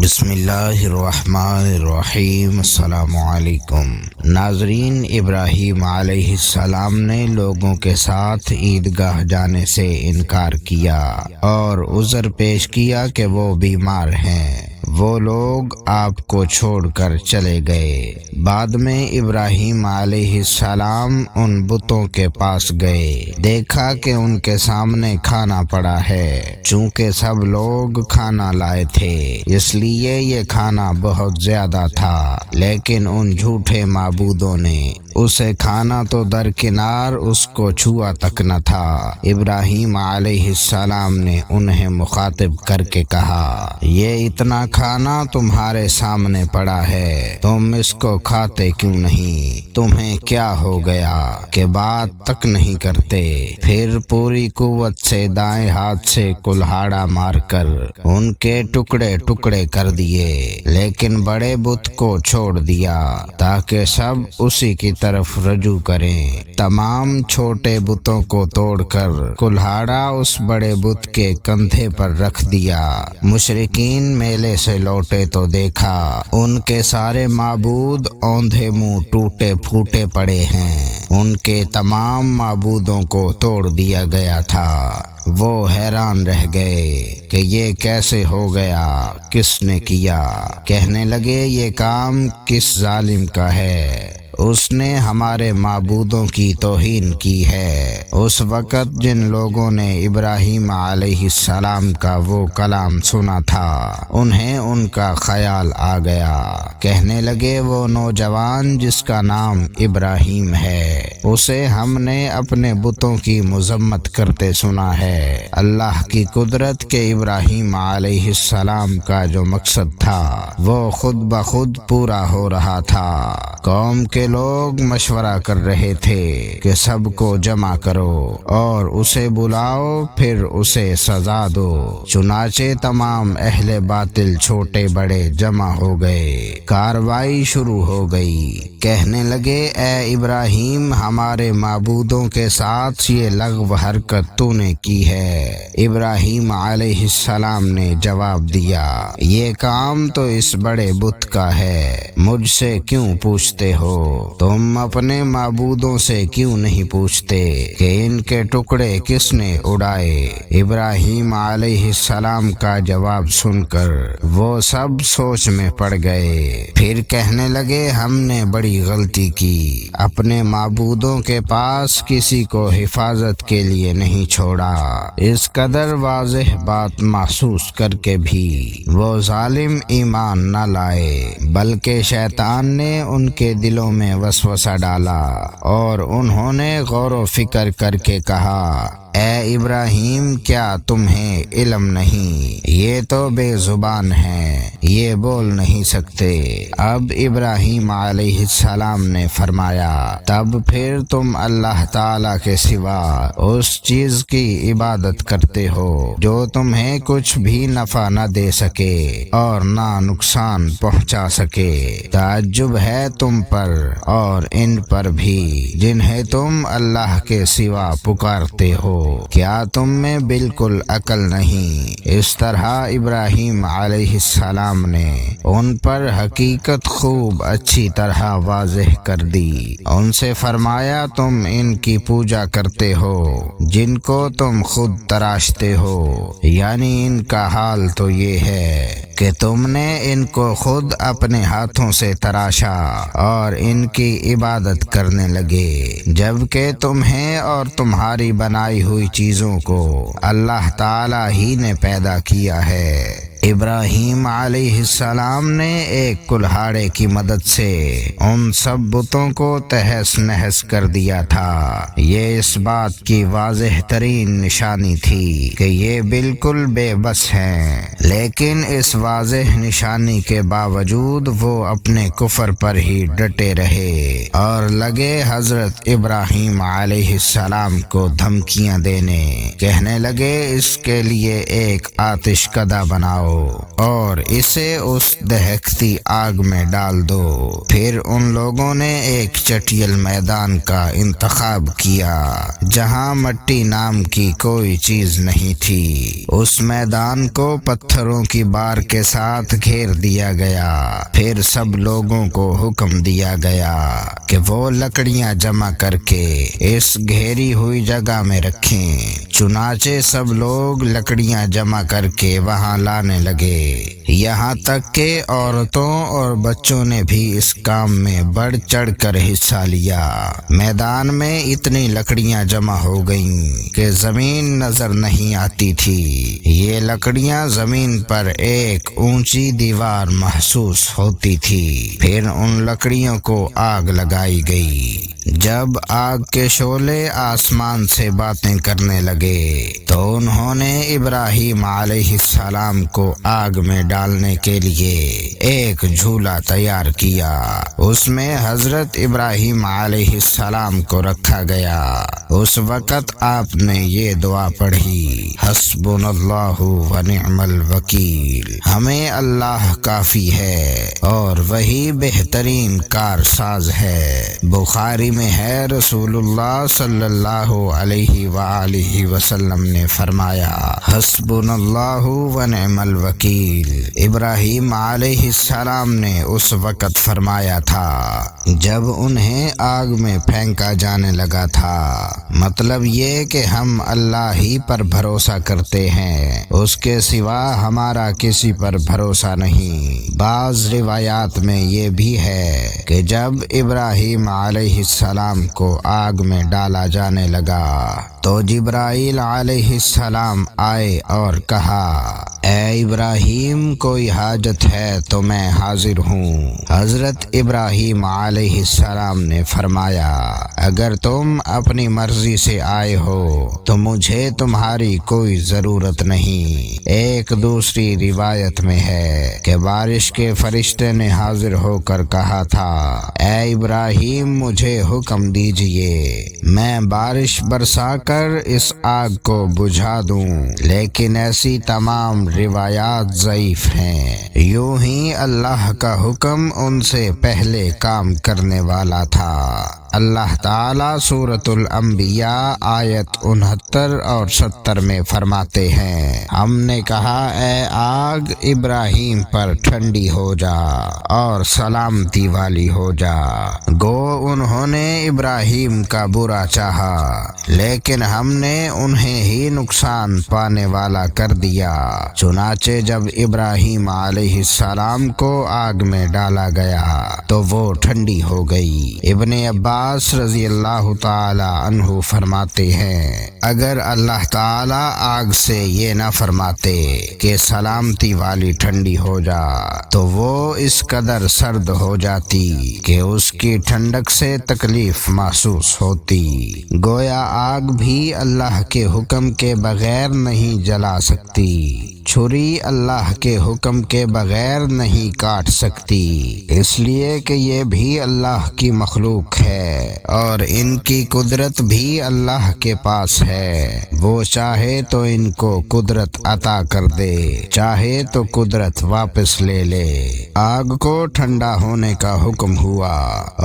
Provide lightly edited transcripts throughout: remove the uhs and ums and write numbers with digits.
بسم اللہ الرحمن الرحیم۔ السلام علیکم ناظرین، ابراہیم علیہ السلام نے لوگوں کے ساتھ عیدگاہ جانے سے انکار کیا اور عذر پیش کیا کہ وہ بیمار ہیں۔ وہ لوگ آپ کو چھوڑ کر چلے گئے۔ بعد میں ابراہیم علیہ السلام ان بتوں کے پاس گئے، دیکھا کہ ان کے سامنے کھانا پڑا ہے۔ چونکہ سب لوگ کھانا لائے تھے اس لیے یہ کھانا بہت زیادہ تھا، لیکن ان جھوٹے معبودوں نے اسے کھانا تو درکنار اس کو چھوا تک نہ تھا۔ ابراہیم علیہ السلام نے انہیں مخاطب کر کے کہا، یہ اتنا کھانا تمہارے سامنے پڑا ہے، تم اس کو کھاتے کیوں نہیں؟ تمہیں کیا ہو گیا کہ بات تک نہیں کرتے؟ پھر پوری قوت سے دائیں ہاتھ سے کلہاڑا مار کر ان کے ٹکڑے ٹکڑے کر دیے، لیکن بڑے بت کو چھوڑ دیا تاکہ سب اسی کی طرف رجوع کریں۔ تمام چھوٹے بتوں کو توڑ کر کلہاڑا اس بڑے بت کے کندھے پر رکھ دیا۔ مشرکین میلے سے لوٹے تو دیکھا ان کے سارے معبود اوندھے منہ ٹوٹے پھوٹے پڑے ہیں۔ ان کے تمام معبودوں کو توڑ دیا گیا تھا۔ وہ حیران رہ گئے کہ یہ کیسے ہو گیا، کس نے کیا؟ کہنے لگے، یہ کام کس ظالم کا ہے؟ اس نے ہمارے معبودوں کی توہین کی ہے۔ اس وقت جن لوگوں نے ابراہیم علیہ السلام کا وہ کلام سنا تھا انہیں ان کا خیال آ گیا۔ کہنے لگے، وہ نوجوان جس کا نام ابراہیم ہے اسے ہم نے اپنے بتوں کی مذمت کرتے سنا ہے۔ اللہ کی قدرت کے ابراہیم علیہ السلام کا جو مقصد تھا وہ خود بخود پورا ہو رہا تھا۔ قوم کے لوگ مشورہ کر رہے تھے کہ سب کو جمع کرو اور اسے بلاؤ، پھر اسے سزا دو۔ چنانچہ تمام اہل باطل چھوٹے بڑے جمع ہو گئے۔ کارروائی شروع ہو گئی۔ کہنے لگے، اے ابراہیم، ہمارے معبودوں کے ساتھ یہ لغو حرکت تو نے کی ہے۔ ابراہیم علیہ السلام نے جواب دیا، یہ کام تو اس بڑے بت کا ہے، مجھ سے کیوں پوچھتے ہو؟ تم اپنے معبودوں سے کیوں نہیں پوچھتے کہ ان کے ٹکڑے کس نے اڑائے؟ ابراہیم علیہ السلام کا جواب سن کر وہ سب سوچ میں پڑ گئے۔ پھر کہنے لگے، ہم نے بڑی غلطی کی، اپنے معبودوں کے پاس کسی کو حفاظت کے لیے نہیں چھوڑا۔ اس قدر واضح بات محسوس کر کے بھی وہ ظالم ایمان نہ لائے، بلکہ شیطان نے ان کے دلوں میں وسوسہ ڈالا اور انہوں نے غور و فکر کر کے کہا، اے ابراہیم، کیا تمہیں علم نہیں؟ یہ تو بے زبان ہیں، یہ بول نہیں سکتے۔ اب ابراہیم علیہ السلام نے فرمایا، تب پھر تم اللہ تعالیٰ کے سوا اس چیز کی عبادت کرتے ہو جو تمہیں کچھ بھی نفع نہ دے سکے اور نہ نقصان پہنچا سکے۔ تعجب ہے تم پر اور ان پر بھی جنہیں تم اللہ کے سوا پکارتے ہو۔ کیا تم میں بالکل عقل نہیں؟ اس طرح ابراہیم علیہ السلام نے ان پر حقیقت خوب اچھی طرح واضح کر دی۔ ان سے فرمایا، تم ان کی پوجا کرتے ہو جن کو تم خود تراشتے ہو، یعنی ان کا حال تو یہ ہے کہ تم نے ان کو خود اپنے ہاتھوں سے تراشا اور ان کی عبادت کرنے لگے، جبکہ تمہیں اور تمہاری بنائی ہوئی چیزوں کو اللہ تعالیٰ ہی نے پیدا کیا ہے۔ ابراہیم علیہ السلام نے ایک کلہاڑے کی مدد سے ان سب بتوں کو تہس نہس کر دیا تھا۔ یہ اس بات کی واضح ترین نشانی تھی کہ یہ بالکل بے بس ہیں، لیکن اس واضح نشانی کے باوجود وہ اپنے کفر پر ہی ڈٹے رہے اور لگے حضرت ابراہیم علیہ السلام کو دھمکیاں دینے۔ کہنے لگے، اس کے لیے ایک آتش کدہ بناؤ لاؤ اور اسے اس دہکتی آگ میں ڈال دو۔ پھر ان لوگوں نے ایک چٹیل میدان کا انتخاب کیا جہاں مٹی نام کی کوئی چیز نہیں تھی۔ اس میدان کو پتھروں کی بار کے ساتھ گھیر دیا گیا۔ پھر سب لوگوں کو حکم دیا گیا کہ وہ لکڑیاں جمع کر کے اس گھیری ہوئی جگہ میں رکھیں۔ چنانچہ سب لوگ لکڑیاں جمع کر کے وہاں لانے لگے، یہاں تک کہ عورتوں اور بچوں نے بھی اس کام میں بڑھ چڑھ کر حصہ لیا۔ میدان میں اتنی لکڑیاں جمع ہو گئیں کہ زمین نظر نہیں آتی تھی۔ یہ لکڑیاں زمین پر ایک اونچی دیوار محسوس ہوتی تھی۔ پھر ان لکڑیوں کو آگ لگائی گئی۔ جب آگ کے شعلے آسمان سے باتیں کرنے لگے تو انہوں نے ابراہیم علیہ السلام کو آگ میں ڈالنے کے لیے ایک جھولا تیار کیا۔ اس میں حضرت ابراہیم علیہ السلام کو رکھا گیا۔ اس وقت آپ نے یہ دعا پڑھی، حسبنا اللہ و نعم الوکیل، ہمیں اللہ کافی ہے اور وہی بہترین کارساز ہے۔ بخاری میں ہے، رسول اللہ صلی اللہ علیہ وآلہ وسلم نے فرمایا، حسبنا اللہ و نعم الوکیل۔ ابراہیم علیہ السلام نے اس وقت فرمایا تھا جب انہیں آگ میں پھینکا جانے لگا تھا، مطلب یہ کہ ہم اللہ ہی پر بھروسہ کرتے ہیں، اس کے سوا ہمارا کسی پر بھروسہ نہیں۔ بعض روایات میں یہ بھی ہے کہ جب ابراہیم علیہ السلام کو آگ میں ڈالا جانے لگا تو جبرائیل علیہ السلام آئے اور کہا، اے ابراہیم، کوئی حاجت ہے تو میں حاضر ہوں۔ حضرت ابراہیم علیہ السلام نے فرمایا، اگر تم اپنی مرضی سے آئے ہو تو مجھے تمہاری کوئی ضرورت نہیں۔ ایک دوسری روایت میں ہے کہ بارش کے فرشتے نے حاضر ہو کر کہا تھا، اے ابراہیم، مجھے حکم دیجئے، میں بارش برسا کر اس آگ کو بجھا دوں، لیکن ایسی تمام روایات ضعیف ہیں۔ یوں ہی اللہ کا حکم ان سے پہلے کام کرنے والا تھا۔ اللہ تعالیٰ سورۃ الانبیاء آیت 69 اور 70 میں فرماتے ہیں، ہم نے کہا، اے آگ، ابراہیم پر ٹھنڈی ہو جا اور سلامتی والی ہو جا۔ گو انہوں نے ابراہیم کا برا چاہا، لیکن ہم نے انہیں ہی نقصان پانے والا کر دیا۔ چنانچہ جب ابراہیم علیہ السلام کو آگ میں ڈالا گیا تو وہ ٹھنڈی ہو گئی۔ ابن عباس رضی اللہ تعالی عنہ فرماتے ہیں، اگر اللہ تعالی آگ سے یہ نہ فرماتے کہ سلامتی والی ٹھنڈی ہو جا تو وہ اس قدر سرد ہو جاتی کہ اس کی ٹھنڈک سے تکلیف محسوس ہوتی۔ گویا آگ بھی اللہ کے حکم کے بغیر نہیں جلا سکتی، چھری اللہ کے حکم کے بغیر نہیں کاٹ سکتی، اس لیے کہ یہ بھی اللہ کی مخلوق ہے اور ان کی قدرت بھی اللہ کے پاس ہے۔ وہ چاہے تو ان کو قدرت عطا کر دے، چاہے تو قدرت واپس لے لے۔ آگ کو ٹھنڈا ہونے کا حکم ہوا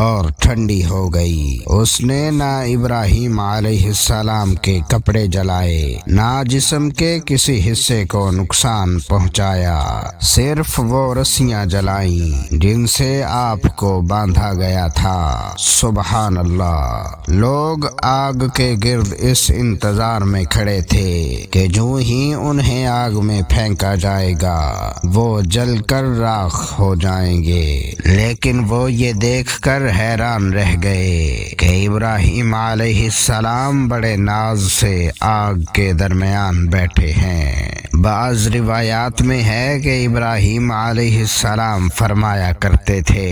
اور ٹھنڈی ہو گئی۔ اس نے نہ ابراہیم علیہ السلام کے کپڑے جلائے، نہ جسم کے کسی حصے کو نقصان پہنچایا، صرف وہ رسیاں جلائیں جن سے آپ کو باندھا گیا تھا۔ سبحان اللہ۔ لوگ آگ کے گرد اس انتظار میں کھڑے تھے کہ جو ہی انہیں آگ میں پھینکا جائے گا وہ جل کر راکھ ہو جائیں گے، لیکن وہ یہ دیکھ کر حیران رہ گئے کہ ابراہیم علیہ السلام بڑے ناز سے آگ کے درمیان بیٹھے ہیں۔ بعض روایات میں ہے کہ ابراہیم علیہ السلام فرمایا کرتے تھے،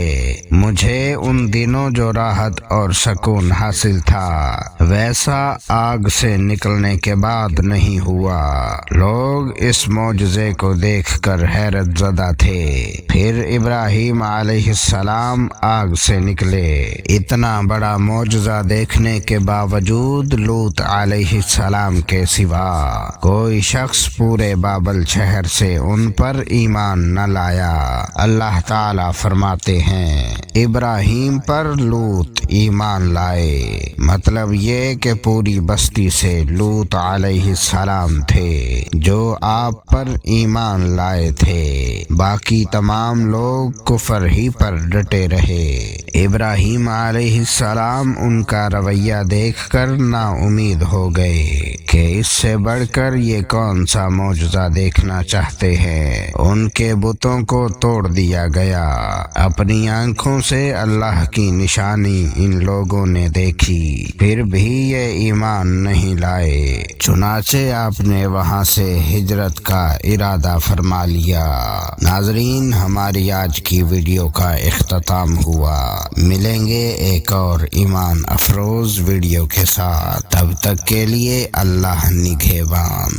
مجھے ان دنوں جو راحت اور سکون حاصل تھا، ویسا آگ سے نکلنے کے بعد نہیں ہوا۔ لوگ اس معجزے کو دیکھ کر حیرت زدہ تھے۔ پھر ابراہیم علیہ السلام آگ سے نکلے۔ اتنا بڑا معجزہ دیکھنے کے باوجود لوط علیہ السلام کے سوا کوئی شخص پورے بابل شہر سے ان پر ایمان نہ لایا۔ اللہ تعالیٰ فرماتے ہیں ابراہیم پر لوط ایمان لائے، مطلب یہ کہ پوری بستی سے لوط علیہ السلام تھے جو آپ پر ایمان لائے تھے، باقی تمام لوگ کفر ہی پر ڈٹے رہے۔ ابراہیم علیہ السلام ان کا رویہ دیکھ کر نا امید ہو گئے کہ اس سے بڑھ کر یہ کون سا معجزہ دیکھنا چاہتے ہیں۔ ان کے بتوں کو توڑ دیا گیا۔ اپنی آنکھوں سے اللہ کی نشانی ان لوگوں نے دیکھی، پھر بھی یہ ایمان نہیں لائے، چنانچہ آپ نے وہاں سے ہجرت کا ارادہ فرما لیا۔ ناظرین، ہماری آج کی ویڈیو کا اختتام ہوا۔ ملیں گے ایک اور ایمان افروز ویڈیو کے ساتھ، تب تک کے لیے اللہ نگہبان۔